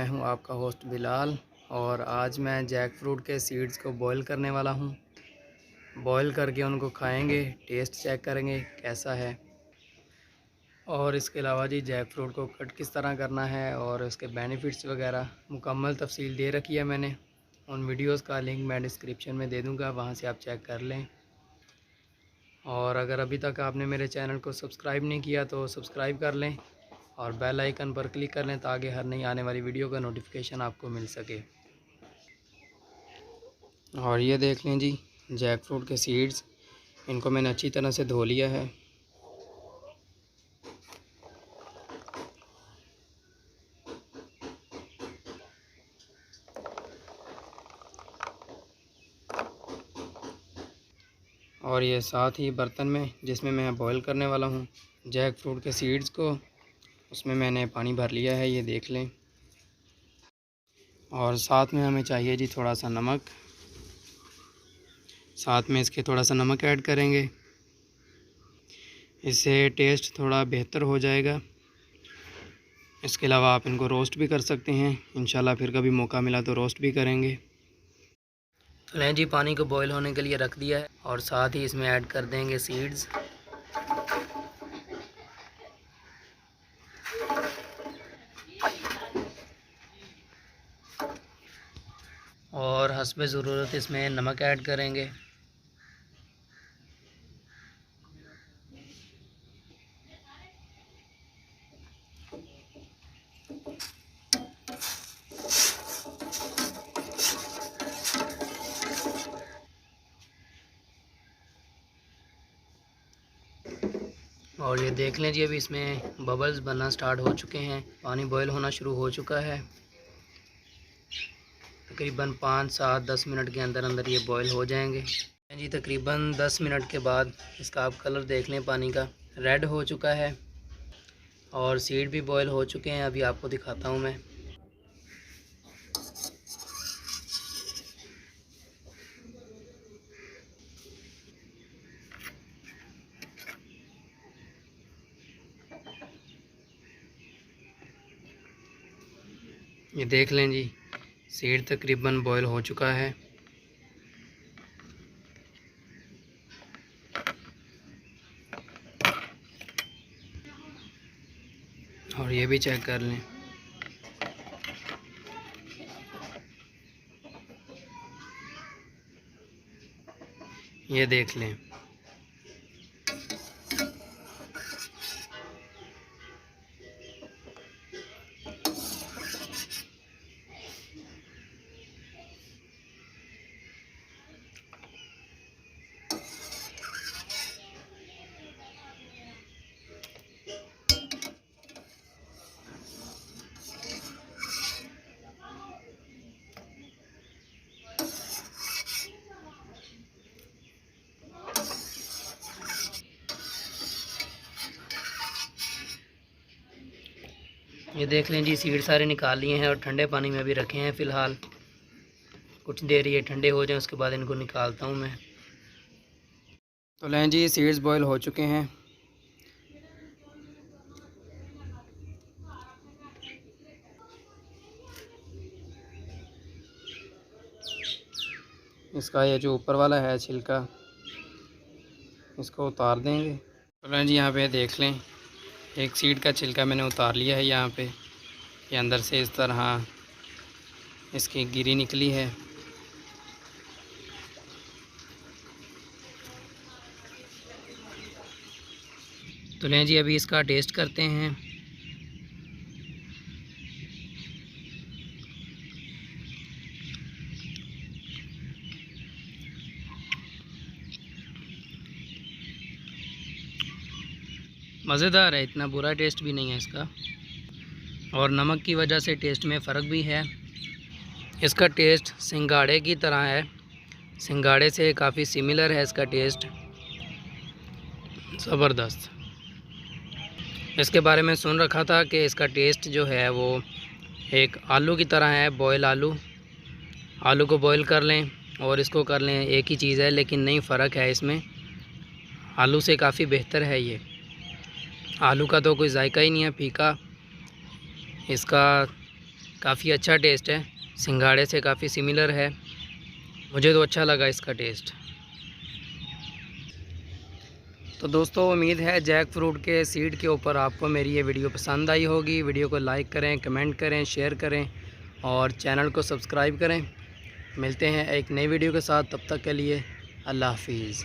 मैं हूं आपका होस्ट बिलाल और आज मैं जैक फ्रूट के सीड्स को बॉईल करने वाला हूं। बॉईल करके उनको खाएंगे, टेस्ट चेक करेंगे कैसा है। और इसके अलावा जी जैक फ्रूट को कट किस तरह करना है और उसके बेनिफिट्स वगैरह मुकम्मल तफसील दे रखी है मैंने। उन वीडियोस का लिंक मैं डिस्क्रिप्शन में दे दूँगा, वहाँ से आप चेक कर लें। और अगर अभी तक आपने मेरे चैनल को सब्सक्राइब नहीं किया तो सब्सक्राइब कर लें और बेल आइकन पर क्लिक कर लें ताकि हर नई आने वाली वीडियो का नोटिफिकेशन आपको मिल सके। और ये देख लें जी जैक फ्रूट के सीड्स, इनको मैंने अच्छी तरह से धो लिया है। और ये साथ ही बर्तन में जिसमें मैं बॉईल करने वाला हूँ जैक फ्रूट के सीड्स को, उसमें मैंने पानी भर लिया है, ये देख लें। और साथ में हमें चाहिए जी थोड़ा सा नमक, साथ में इसके थोड़ा सा नमक ऐड करेंगे, इससे टेस्ट थोड़ा बेहतर हो जाएगा। इसके अलावा आप इनको रोस्ट भी कर सकते हैं, इंशाल्लाह फिर कभी मौका मिला तो रोस्ट भी करेंगे। तो लें जी पानी को बॉईल होने के लिए रख दिया है और साथ ही इसमें ऐड कर देंगे सीड्स। और हस्बे ज़रूरत इसमें नमक ऐड करेंगे। और ये देख लें जी अभी इसमें बबल्स बनना स्टार्ट हो चुके हैं, पानी बॉईल होना शुरू हो चुका है। तकरीबन 5, 7, 10 मिनट के अंदर अंदर ये बॉईल हो जाएंगे जी। तकरीबन 10 मिनट के बाद इसका आप कलर देख लें, पानी का रेड हो चुका है और सीड भी बॉईल हो चुके हैं। अभी आपको दिखाता हूँ मैं। ये देख लें जी सीड तकरीबन बॉईल हो चुका है। और ये भी चेक कर लें। ये देख लें। ये देख लें जी सीड सारे निकाल लिए हैं और ठंडे पानी में भी रखे हैं फ़िलहाल। कुछ देर ये ठंडे हो जाएं उसके बाद इनको निकालता हूँ मैं। तो लें जी सीड्स बॉईल हो चुके हैं। इसका ये जो ऊपर वाला है छिलका, इसको उतार देंगे। तो लें जी यहाँ पे देख लें एक सीड का छिलका मैंने उतार लिया है। यहाँ पे ये अंदर से इस तरह इसकी गिरी निकली है। तो लें जी अभी इसका टेस्ट करते हैं। मज़ेदार है, इतना बुरा टेस्ट भी नहीं है इसका। और नमक की वजह से टेस्ट में फ़र्क भी है। इसका टेस्ट सिंघाड़े की तरह है, सिंघाड़े से काफ़ी सिमिलर है इसका टेस्ट, ज़बरदस्त। इसके बारे में सुन रखा था कि इसका टेस्ट जो है वो एक आलू की तरह है, बॉयल आलू को बॉयल कर लें और इसको कर लें, एक ही चीज़ है लेकिन नहीं, फ़र्क है इसमें। आलू से काफ़ी बेहतर है ये। आलू का तो कोई जायका ही नहीं है, फीका। इसका काफ़ी अच्छा टेस्ट है, सिंघाड़े से काफ़ी सिमिलर है। मुझे तो अच्छा लगा इसका टेस्ट। तो दोस्तों उम्मीद है जैक फ्रूट के सीड के ऊपर आपको मेरी ये वीडियो पसंद आई होगी। वीडियो को लाइक करें, कमेंट करें, शेयर करें और चैनल को सब्सक्राइब करें। मिलते हैं एक नई वीडियो के साथ, तब तक के लिए अल्लाह हाफिज़।